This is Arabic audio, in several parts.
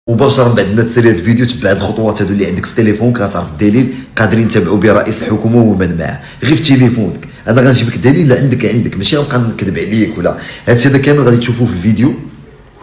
مباشره بعد ما تسالي هذا الفيديو تبع هاد الخطوات هادو اللي عندك في التليفون كتعرف الدليل قادرين نتابعوا به رئيس الحكومه ومن معاه غير في تليفونك. انا غنجيب لك الدليل اللي عندك ماشي غنبقى نكذب عليك ولا هادشي هذا كامل غادي تشوفوه في الفيديو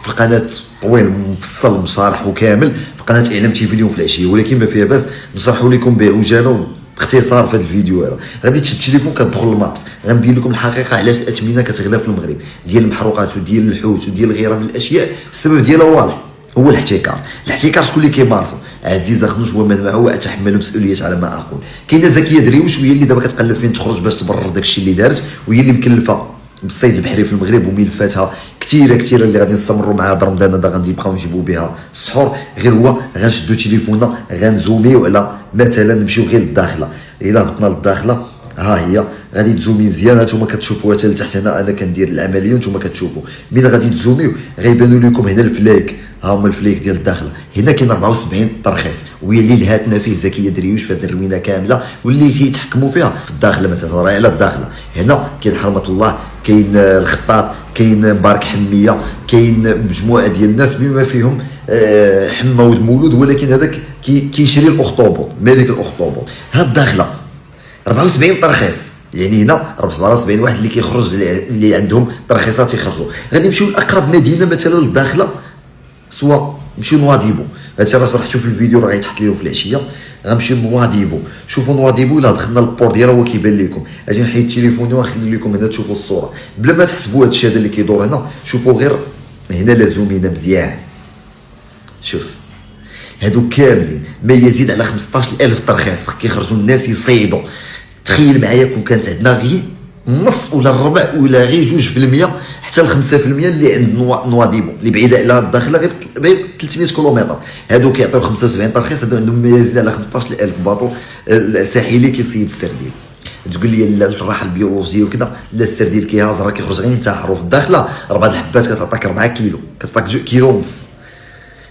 في القناه طويل مفصل مشارح وكامل في قناه اعلام تيفي اليوم في العشيه، ولكن ما فيها باس نشرحوا لكم بعجاله باختصار في هذا الفيديو هذا. غادي تشد التليفون كتدخل للمابس غنبين لكم الحقيقه علاش الاثمنه كتغلى في المغرب ديال المحروقات وديال الحوت وديال غيرها من الاشياء. السبب ديالها واضح هو الاحتكار. شكون اللي كيمارسو؟ عزيز اخنوش ومن معه واتحمل مسؤوليه على ما اقول. كاينه زكيه دريوش وهي اللي دابا كتقلب فين تخرج باش تبرر داكشي اللي دارت، وهي اللي مكلفه بالصيد البحري في المغرب وملفاتها كثيره اللي غادي نستمروا معها هذا رمضان هذا غادي نبقاو نجيبوا بها السحور. غير هو غنشدوا تليفوننا غنزوميو على مثلا نمشيو غير للداخله. الا هبطنا للداخله ها هي غادي تزومي مزيان. هانتوما كتشوفوها حتى لتحت هنا انا كندير العمليه وانتوما كتشوفوا. من غادي تزوميو غيبانوا لكم هنا الفلايك، ها هما الفليك ديال الداخله. هنا كاين 74 ترخيص وهي اللي لهاتنا فيه زكيه دريوش في هذه الروينه كامله واللي تيتحكموا فيها في الداخله. مثلا راه على الداخله هنا كاين حرمه الله، كاين الخطاط، كاين مبارك حميه، كاين مجموعه ديال الناس بما فيهم حمود مولود، ولكن هذاك كيشري الاخطبوط مالك الاخطبوط. هاد الداخله 74 ترخيص، يعني هنا 74 واحد اللي كيخرج اللي عندهم ترخيصات يخرجوا. غادي نمشيو لاقرب مدينه مثلا للداخله، سواء نمشيو نواضيبو. هادشي راه شرحتو في الفيديو راه غيتحط لكم في العشيه. غنمشيو نواضيبو. شوفوا نواضيبو الا دخلنا للبور ديالها هو كيبان لكم. اجي نحيد تليفوني ونخلي لكم هنا تشوفوا الصوره بلا ما تحسبوا هادشي هذا اللي كيدور هنا. شوفوا غير هنا لا زومينا مزيان. شوف هادو كاملين ما يزيد على 15000 ترخيص كيخرجوا الناس يصيدوا. تخيل معايا كون كانت عندنا غير نص ولا الربع ولا غير 2% حتى ل 5% اللي عند نواضيبو اللي بعيده على الداخله غير 300 كيلومتر، هادو كيعطيو 75 ترخيص. هادو عندهم ما يزيد على 15000 باطو ساحلي كيصيد السردين. تقول لي لا الراحه البيولوجيه وكذا، لا السردين كيهاز راه كيخرج غير ينتحروا في الداخله. 4 الحبات كتعطيك 4 كيلو، كتعطيك 2 كيلو ونص.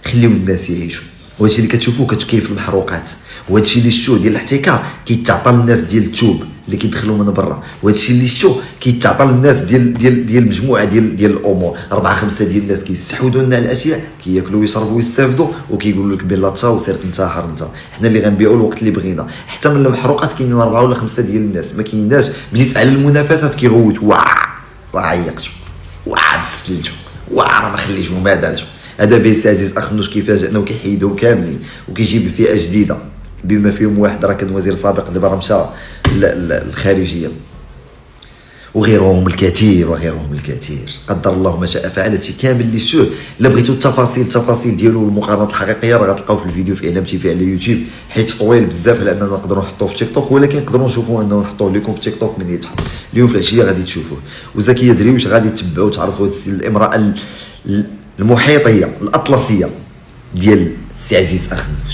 خليو الناس يعيشوا. وهادشي اللي كتشوفوه كتكيف المحروقات، وهادشي اللي شفتوه ديال الاحتكار كيتعطى للناس ديال التوب اللي كيدخلوا من برا، وهادشي اللي شفتوه كيتعطى للناس ديال مجموعه ديال الامور. 4 5 ديال الناس كيستحوذوا لنا على الاشياء، كياكلوا ويشربوا ويستافدوا وكيقولوا لك بلا تا وسير انتحر انت. حنا اللي غنبيعوا الوقت اللي بغينا. حتى من المحروقات كاينين 4 ولا 5 ديال الناس ما كايناش. بديت على المنافسات كيغوت راه عيقتو بسلتو راه ما خليتو ما دارتو. هذا بيس عزيز اخنوش كيفاجئنا وكيحيدهم كاملين وكيجيب فئه جديده بما فيهم واحد راه كان وزير سابق دابا راه مشى الخارجيه وغيرهم الكثير قدر الله ما شاء فعل. هادشي كامل اللي شفتوه الا بغيتوا التفاصيل ديالو والمقارنات الحقيقيه راه غتلقاو في الفيديو في اعلام تيفي على يوتيوب، حيت طويل بزاف على اننا نقدروا نحطوه في تيك توك، ولكن نقدروا نشوفوا انه نحطوه لكم في تيك توك من يتحط. اليوم في العشيه غادي تشوفوه. وزكيه دريوش غادي تتبعوا تعرفوا الامراه المحيطيه الاطلسيه ديال السي عزيز اخنوش.